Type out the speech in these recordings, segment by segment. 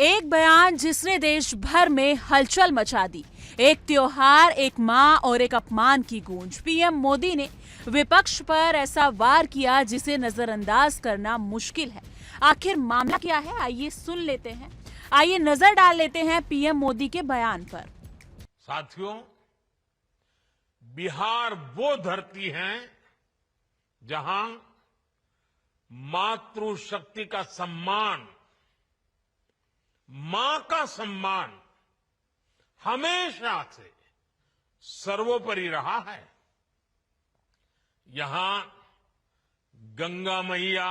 एक बयान जिसने देश भर में हलचल मचा दी। एक त्योहार, एक मां और एक अपमान की गूंज। पीएम मोदी ने विपक्ष पर ऐसा वार किया जिसे नजरअंदाज करना मुश्किल है। आखिर मामला क्या है, आइए सुन लेते हैं। आइए नजर डाल लेते हैं पीएम मोदी के बयान पर। साथियों, बिहार वो धरती है जहां मातृशक्ति का सम्मान, मां का सम्मान हमेशा से सर्वोपरि रहा है। यहां गंगा मैया,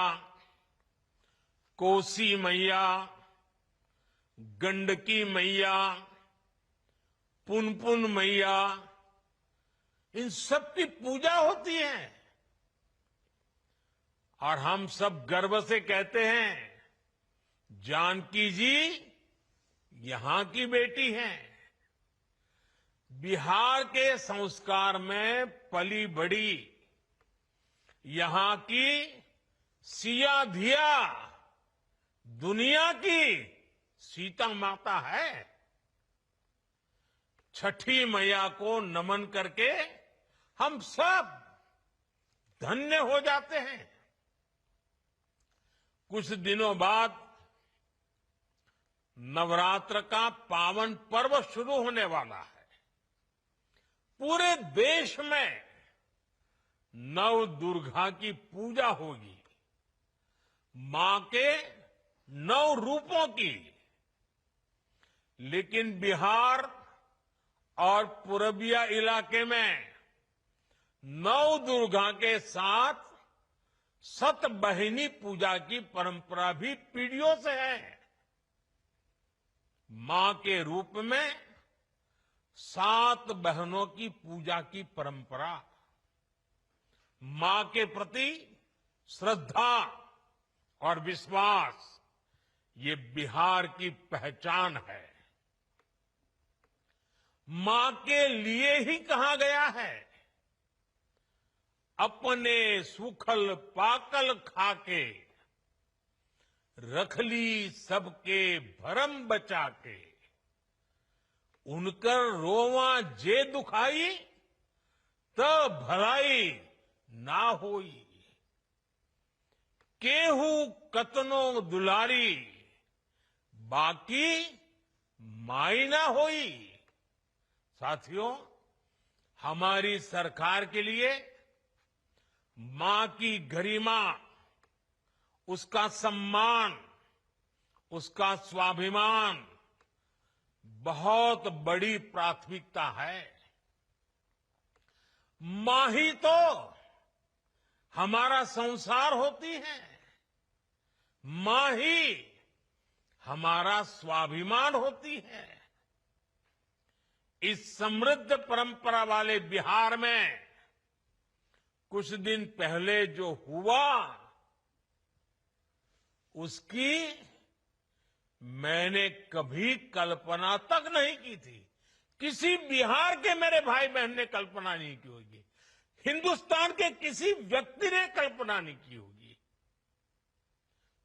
कोसी मैया, गंडकी मैया, पुनपुन मैया, इन सब की पूजा होती है और हम सब गर्व से कहते हैं, जानकी जी यहां की बेटी हैं। बिहार के संस्कार में पली बड़ी यहां की सिया धिया दुनिया की सीता माता है। छठी मैया को नमन करके हम सब धन्य हो जाते हैं। कुछ दिनों बाद नवरात्र का पावन पर्व शुरू होने वाला है। पूरे देश में नव दुर्गा की पूजा होगी, मां के 9 रूपों की। लेकिन बिहार और पूर्विया इलाके में नव दुर्गा के साथ सतबहिनी पूजा की परंपरा भी पीढ़ियों से है। मां के रूप में 7 बहनों की पूजा की परंपरा, मां के प्रति श्रद्धा और विश्वास, ये बिहार की पहचान है। मां के लिए ही कहा गया है, अपने सुखल पाकल खाके, रखली सबके भरम बचा के, उनकर रोवा जे दुखाई, त भलाई ना होई। केहू कतनो दुलारी, बाकी माई ना होई। साथियों, हमारी सरकार के लिए मां की गरिमा, उसका सम्मान, उसका स्वाभिमान बहुत बड़ी प्राथमिकता है। मां ही तो हमारा संसार होती है, मां ही हमारा स्वाभिमान होती है। इस समृद्ध परंपरा वाले बिहार में कुछ दिन पहले जो हुआ, उसकी मैंने कभी कल्पना तक नहीं की थी। किसी बिहार के मेरे भाई बहन ने कल्पना नहीं की होगी, हिंदुस्तान के किसी व्यक्ति ने कल्पना नहीं की होगी।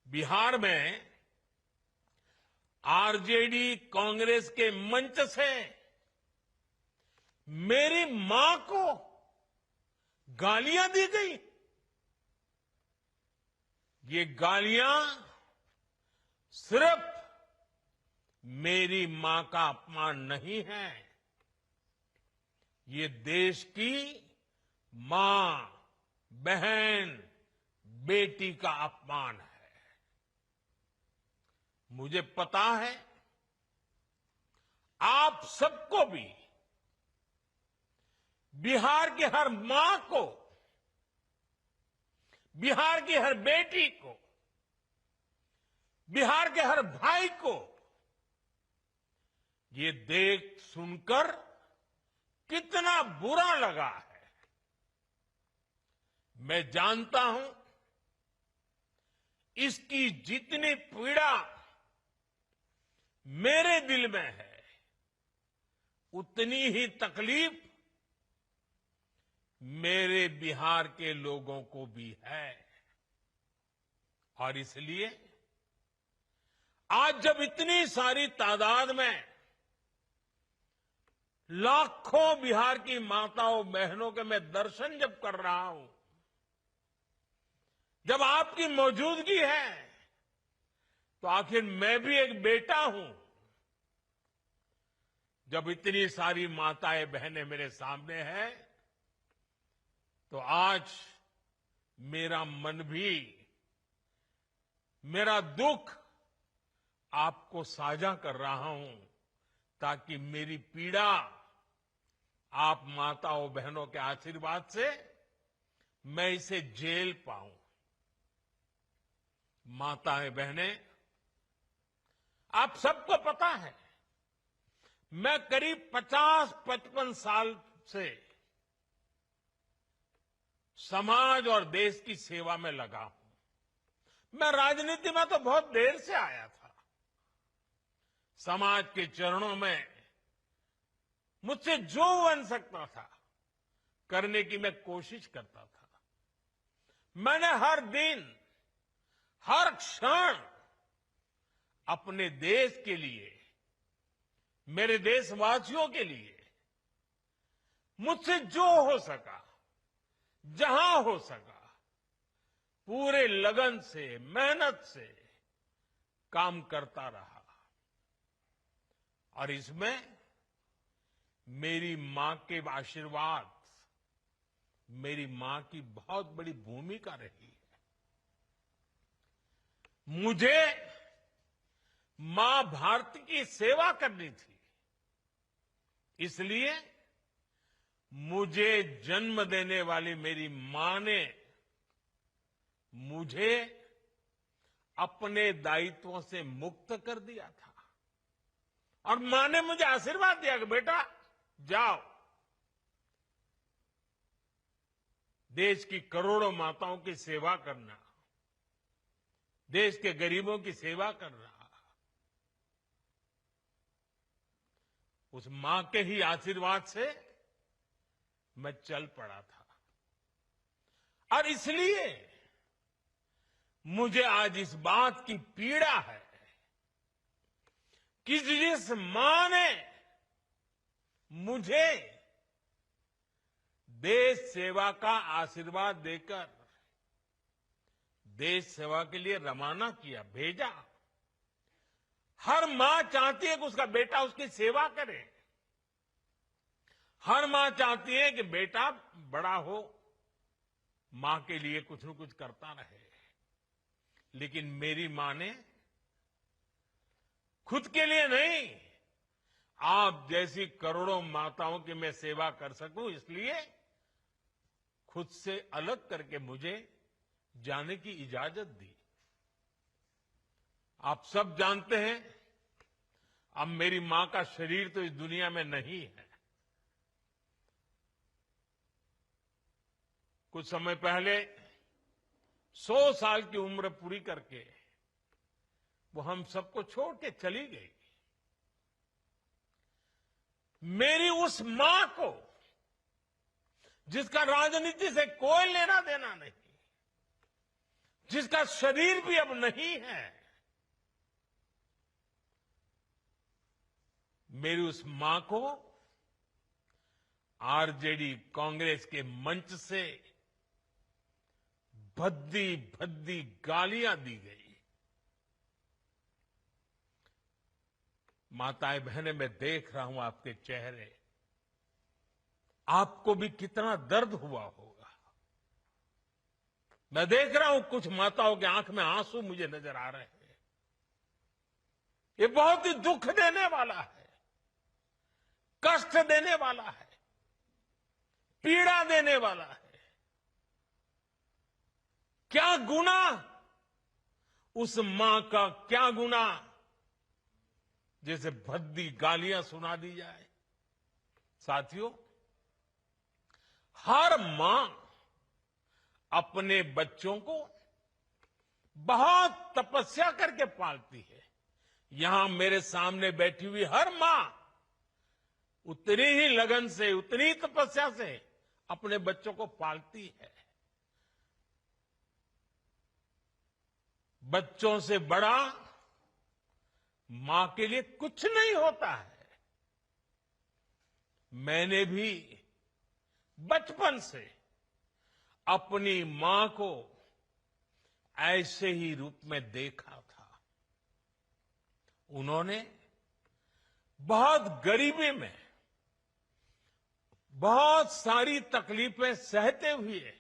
बिहार में आरजेडी कांग्रेस के मंच से मेरी मां को गालियां दी गई। ये गालियां सिर्फ मेरी मां का अपमान नहीं है, ये देश की मां, बहन, बेटी का अपमान है। मुझे पता है आप सबको भी बिहार की हर मां को, बिहार की हर बेटी को, बिहार के हर भाई को ये देख सुनकर कितना बुरा लगा है। मैं जानता हूं इसकी जितनी पीड़ा मेरे दिल में है, उतनी ही तकलीफ मेरे बिहार के लोगों को भी है। और इसलिए आज जब इतनी सारी तादाद में लाखों बिहार की माताओं बहनों के मैं दर्शन जब कर रहा हूं, जब आपकी मौजूदगी है, तो आखिर मैं भी एक बेटा हूं। जब इतनी सारी माताएं बहनें मेरे सामने हैं, तो आज मेरा मन भी, मेरा दुख आपको साझा कर रहा हूं, ताकि मेरी पीड़ा आप माताओं बहनों के आशीर्वाद से मैं इसे झेल पाऊं। माताएं बहनें, आप सबको पता है, मैं करीब 50-55 साल से समाज और देश की सेवा में लगा हूं। मैं राजनीति में तो बहुत देर से आया था। समाज के चरणों में मुझसे जो बन सकता था करने की मैं कोशिश करता था। मैंने हर दिन, हर क्षण अपने देश के लिए, मेरे देशवासियों के लिए मुझसे जो हो सका, जहां हो सका, पूरे लगन से, मेहनत से काम करता रहा। और इसमें मेरी मां के आशीर्वाद, मेरी मां की बहुत बड़ी भूमिका रही है। मुझे मां भारती की सेवा करनी थी, इसलिए मुझे जन्म देने वाली मेरी मां ने मुझे अपने दायित्वों से मुक्त कर दिया था। और मां ने मुझे आशीर्वाद दिया कि बेटा जाओ, देश की करोड़ों माताओं की सेवा करना, देश के गरीबों की सेवा करना। उस मां के ही आशीर्वाद से मैं चल पड़ा था। और इसलिए मुझे आज इस बात की पीड़ा है कि जिस मां ने मुझे देश सेवा का आशीर्वाद देकर देश सेवा के लिए रवाना किया, भेजा। हर मां चाहती है कि उसका बेटा उसकी सेवा करे। हर मां चाहती है कि बेटा बड़ा हो, मां के लिए कुछ न कुछ करता रहे। लेकिन मेरी मां ने खुद के लिए नहीं, आप जैसी करोड़ों माताओं की मैं सेवा कर सकूं, इसलिए खुद से अलग करके मुझे जाने की इजाजत दी। आप सब जानते हैं, अब मेरी मां का शरीर तो इस दुनिया में नहीं है। कुछ समय पहले 100 साल की उम्र पूरी करके वो हम सबको छोड़ के चली गई। मेरी उस मां को, जिसका राजनीति से कोई लेना देना नहीं, जिसका शरीर भी अब नहीं है, मेरी उस मां को आरजेडी कांग्रेस के मंच से भद्दी भद्दी गालियां दी गई। माताएं बहनें, मैं देख रहा हूं आपके चेहरे, आपको भी कितना दर्द हुआ होगा। मैं देख रहा हूं कुछ माताओं की आंख में आंसू मुझे नजर आ रहे हैं। ये बहुत ही दुख देने वाला है, कष्ट देने वाला है, पीड़ा देने वाला है। क्या गुनाह उस मां का, क्या गुनाह जैसे भद्दी गालियां सुना दी जाए। साथियों, हर मां अपने बच्चों को बहुत तपस्या करके पालती है। यहां मेरे सामने बैठी हुई हर मां उतनी ही लगन से, उतनी ही तपस्या से अपने बच्चों को पालती है। बच्चों से बड़ा मां के लिए कुछ नहीं होता है। मैंने भी बचपन से अपनी मां को ऐसे ही रूप में देखा था। उन्होंने बहुत गरीबी में बहुत सारी तकलीफें सहते हुए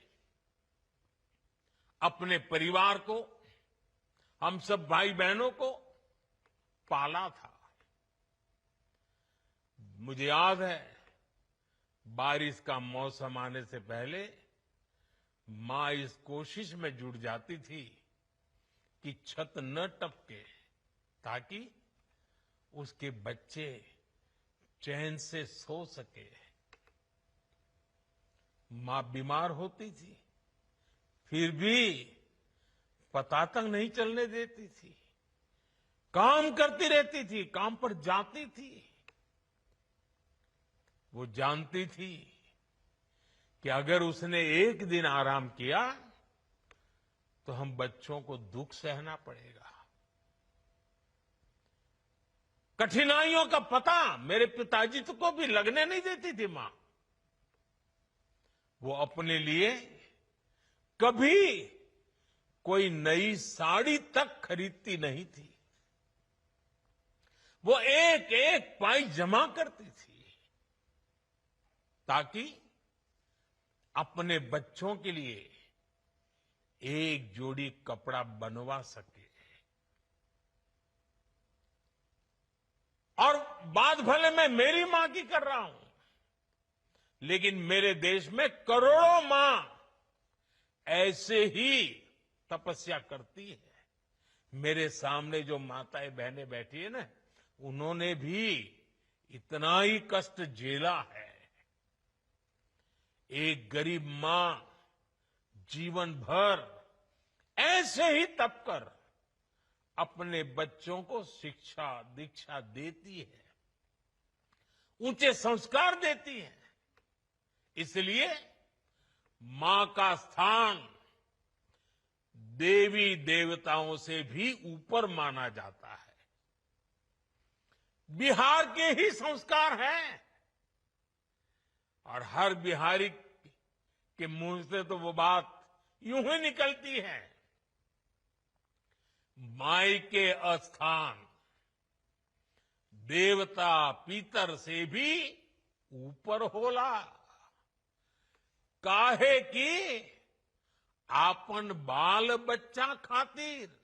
अपने परिवार को, हम सब भाई बहनों को पाला था। मुझे याद है, बारिश का मौसम आने से पहले मां इस कोशिश में जुट जाती थी कि छत न टपके, ताकि उसके बच्चे चैन से सो सके। मां बीमार होती थी, फिर भी पता तक नहीं चलने देती थी। काम करती रहती थी, काम पर जाती थी। वो जानती थी कि अगर उसने एक दिन आराम किया तो हम बच्चों को दुख सहना पड़ेगा। कठिनाइयों का पता मेरे पिताजी को भी लगने नहीं देती थी मां। वो अपने लिए कभी कोई नई साड़ी तक खरीदती नहीं थी। वो एक एक पाई जमा करती थी ताकि अपने बच्चों के लिए एक जोड़ी कपड़ा बनवा सके। और बात भले मैं मेरी मां की कर रहा हूं, लेकिन मेरे देश में करोड़ों मां ऐसे ही तपस्या करती है। मेरे सामने जो माताएं बहनें बैठी है ना, उन्होंने भी इतना ही कष्ट झेला है। एक गरीब मां जीवन भर ऐसे ही तप कर अपने बच्चों को शिक्षा दीक्षा देती है, ऊंचे संस्कार देती है। इसलिए मां का स्थान देवी देवताओं से भी ऊपर माना जाता है। बिहार के ही संस्कार हैं, और हर बिहारी के मुंह से तो वो बात यूं ही निकलती है, माई के अस्थान देवता पितर से भी ऊपर होला। काहे की आपन बाल बच्चा खातिर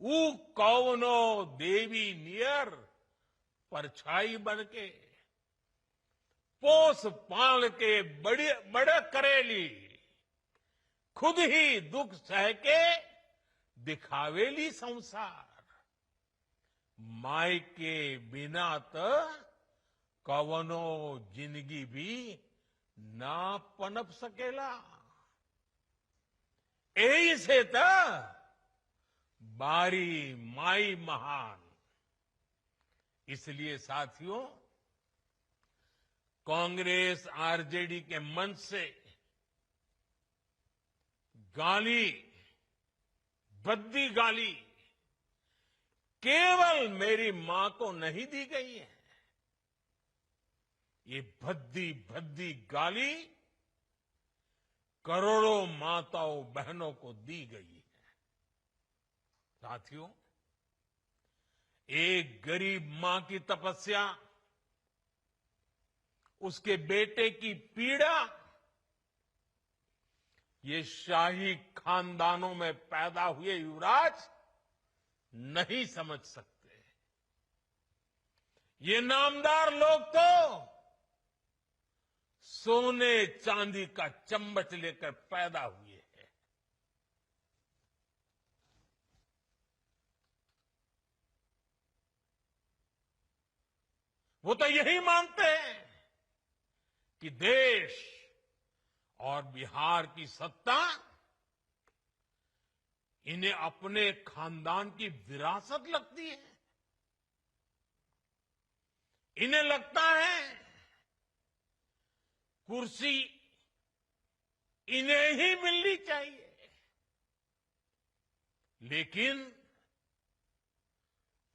ऊ कौनो देवी नियर परछाई बनके पोस पाल के बड़े करेली, खुद ही दुख सह के दिखावेली संसार। माई के बिना तो कवनो जिंदगी भी ना पनप सकेला। यही से तो बारी माई महान। इसलिए साथियों, कांग्रेस आरजेडी के मंच से गाली, भद्दी गाली केवल मेरी मां को नहीं दी गई है। ये भद्दी भद्दी गाली करोड़ों माताओं बहनों को दी गई है। साथियों, एक गरीब मां की तपस्या, उसके बेटे की पीड़ा, ये शाही खानदानों में पैदा हुए युवराज नहीं समझ सकते। ये नामदार लोग तो सोने चांदी का चम्मच लेकर पैदा हुए हैं। वो तो यही मानते हैं कि देश और बिहार की सत्ता इन्हें अपने खानदान की विरासत लगती है। इन्हें लगता है कुर्सी इन्हें ही मिलनी चाहिए। लेकिन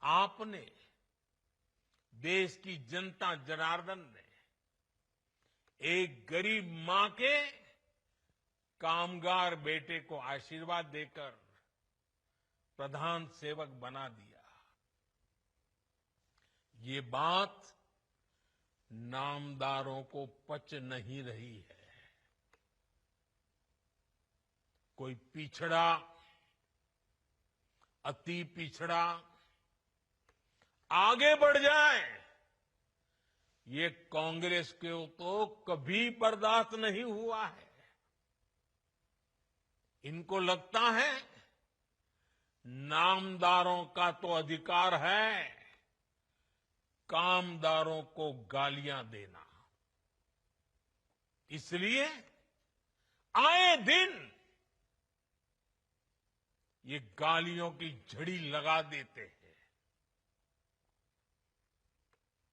आपने, देश की जनता जनार्दन ने एक गरीब मां के कामगार बेटे को आशीर्वाद देकर प्रधान सेवक बना दिया। ये बात नामदारों को पच नहीं रही है। कोई पिछड़ा, अति पिछड़ा आगे बढ़ जाए, ये कांग्रेस के तो कभी बर्दाश्त नहीं हुआ है। इनको लगता है नामदारों का तो अधिकार है कामदारों को गालियां देना। इसलिए आए दिन ये गालियों की झड़ी लगा देते हैं।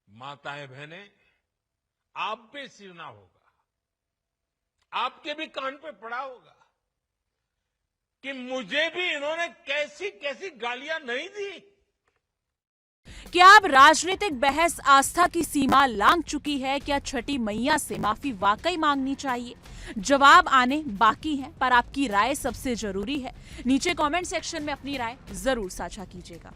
माताएं बहनें, आप भी सुना होगा, आपके भी कान पे पड़ा होगा कि मुझे भी इन्होंने कैसी कैसी गालियां नहीं दी। क्या अब राजनीतिक बहस आस्था की सीमा लांघ चुकी है? क्या छठी मैया से माफी वाकई मांगनी चाहिए? जवाब आने बाकी है, पर आपकी राय सबसे जरूरी है। नीचे कमेंट सेक्शन में अपनी राय जरूर साझा कीजिएगा।